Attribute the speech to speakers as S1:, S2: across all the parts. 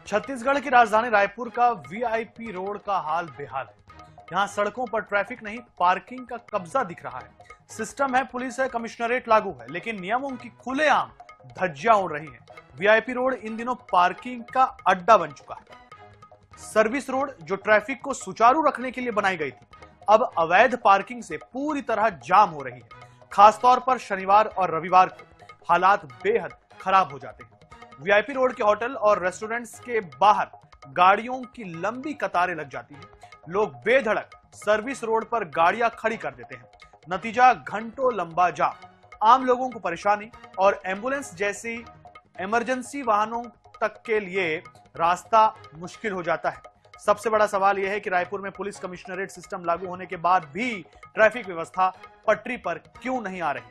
S1: छत्तीसगढ़ की राजधानी रायपुर का वीआईपी रोड का हाल बेहाल है। यहां सड़कों पर ट्रैफिक नहीं, पार्किंग का कब्जा दिख रहा है। सिस्टम है, पुलिस है, कमिश्नरेट लागू है, लेकिन नियमों की खुलेआम धज्जियां उड़ रही हैं। वीआईपी रोड इन दिनों पार्किंग का अड्डा बन चुका है। सर्विस रोड, जो ट्रैफिक को सुचारू रखने के लिए बनाई गई थी, अब अवैध पार्किंग से पूरी तरह जाम हो रही है। खासतौर पर शनिवार और रविवार को हालात बेहद खराब हो जाते हैं। वीआईपी रोड के होटल और रेस्टोरेंट्स के बाहर गाड़ियों की लंबी कतारें लग जाती हैं। लोग बेधड़क सर्विस रोड पर गाड़ियां खड़ी कर देते हैं। नतीजा, घंटों लंबा जाम, आम लोगों को परेशानी और एम्बुलेंस जैसी इमरजेंसी वाहनों तक के लिए रास्ता मुश्किल हो जाता है। सबसे बड़ा सवाल यह है कि रायपुर में पुलिस कमिश्नरेट सिस्टम लागू होने के बाद भी ट्रैफिक व्यवस्था पटरी पर क्यों नहीं आ रही?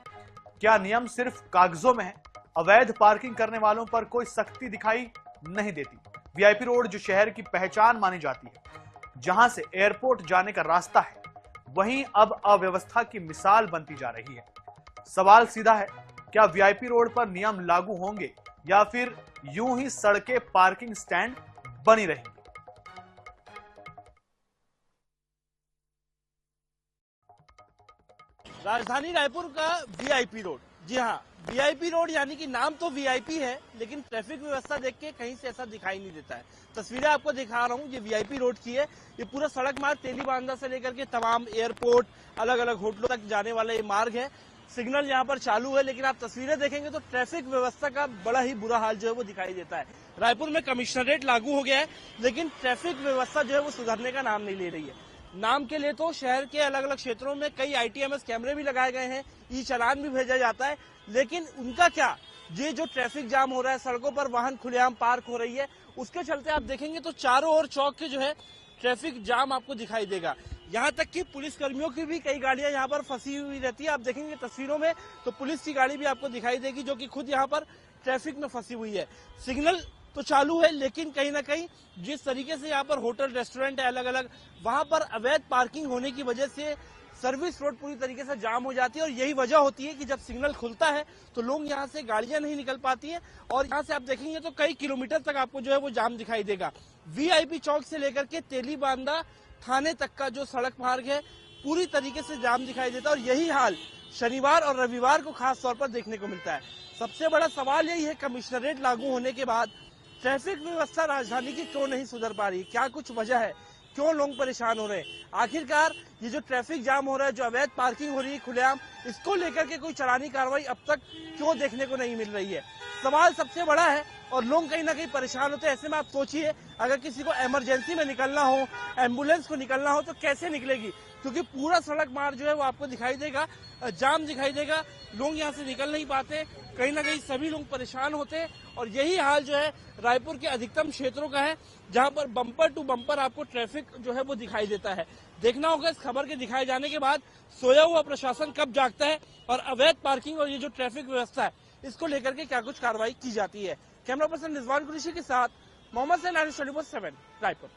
S1: क्या नियम सिर्फ कागजों में है? अवैध पार्किंग करने वालों पर कोई सख्ती दिखाई नहीं देती? वीआईपी रोड, जो शहर की पहचान मानी जाती है, जहां से एयरपोर्ट जाने का रास्ता है, वहीं अब अव्यवस्था की मिसाल बनती जा रही है। सवाल सीधा है, क्या वीआईपी रोड पर नियम लागू होंगे या फिर यूं ही सड़कें पार्किंग स्टैंड बनी रहेंगी?
S2: राजधानी रायपुर का वीआईपी रोड, जी हाँ, वीआईपी रोड यानी कि नाम तो वीआईपी है, लेकिन ट्रैफिक व्यवस्था देख के कहीं से ऐसा दिखाई नहीं देता है। तस्वीरें आपको दिखा रहा हूँ, ये वीआईपी रोड की है। ये पूरा सड़क मार्ग तेलीबांधा से लेकर के तमाम एयरपोर्ट, अलग अलग होटलों तक जाने वाला ये मार्ग है। सिग्नल यहाँ पर चालू है, लेकिन आप तस्वीरें देखेंगे तो ट्रैफिक व्यवस्था का बड़ा ही बुरा हाल जो है वो दिखाई देता है। रायपुर में कमिश्नरेट लागू हो गया है, लेकिन ट्रैफिक व्यवस्था जो है वो सुधरने का नाम नहीं ले रही है। नाम के लिए तो शहर के अलग अलग क्षेत्रों में कई आईटीएमएस कैमरे भी लगाए गए हैं, ई चालान भी भेजा जाता है, लेकिन उनका क्या? ये जो ट्रैफिक जाम हो रहा है, सड़कों पर वाहन खुलेआम पार्क हो रही है, उसके चलते आप देखेंगे तो चारों ओर चौक के जो है ट्रैफिक जाम आपको दिखाई देगा। यहाँ तक कि पुलिस कर्मियों की भी कई गाड़ियां यहाँ पर फंसी हुई रहती है। आप देखेंगे तस्वीरों में तो पुलिस की गाड़ी भी आपको दिखाई देगी, जो कि खुद यहाँ पर ट्रैफिक में फंसी हुई है। सिग्नल तो चालू है, लेकिन कहीं ना कहीं जिस तरीके से यहाँ पर होटल, रेस्टोरेंट है अलग अलग, वहां पर अवैध पार्किंग होने की वजह से सर्विस रोड पूरी तरीके से जाम हो जाती है। और यही वजह होती है कि जब सिग्नल खुलता है तो लोग यहाँ से गाड़ियां नहीं निकल पाती है, और यहाँ से आप देखेंगे तो कई किलोमीटर तक आपको जो है वो जाम दिखाई देगा। वीआईपी चौक से लेकर के तेलीबांधा थाने तक का जो सड़क मार्ग है, पूरी तरीके से जाम दिखाई देता है। और यही हाल शनिवार और रविवार को खास तौर पर देखने को मिलता है। सबसे बड़ा सवाल यही है, कमिश्नरेट लागू होने के बाद ट्रैफिक व्यवस्था राजधानी की क्यों नहीं सुधर पा रही? क्या कुछ वजह है? क्यों लोग परेशान हो रहे हैं? आखिरकार ये जो ट्रैफिक जाम हो रहा है, जो अवैध पार्किंग हो रही है खुलेआम, इसको लेकर के कोई चलानी कार्रवाई अब तक क्यों देखने को नहीं मिल रही है? सवाल सबसे बड़ा है, और लोग कहीं ना कहीं परेशान होते हैं। ऐसे में आप सोचिए, अगर किसी को इमरजेंसी में निकलना हो, एम्बुलेंस को निकलना हो, तो कैसे निकलेगी? क्योंकि पूरा सड़क मार्ग जो है वो आपको दिखाई देगा, जाम दिखाई देगा, लोग यहाँ से निकल नहीं पाते, कहीं ना कहीं सभी लोग परेशान होते हैं। और यही हाल जो है रायपुर के अधिकतम क्षेत्रों का है, जहां पर बम्पर टू बम्पर आपको ट्रैफिक जो है वो दिखाई देता है। देखना होगा इस खबर के दिखाए जाने के बाद सोया हुआ प्रशासन कब जागता है, और अवैध पार्किंग और ये जो ट्रैफिक व्यवस्था है, इसको लेकर के क्या कुछ कार्रवाई की जाती है। कैमरा पर्सन रिजवान कुरैशी के साथ मोहम्मद सैन, 7 रायपुर।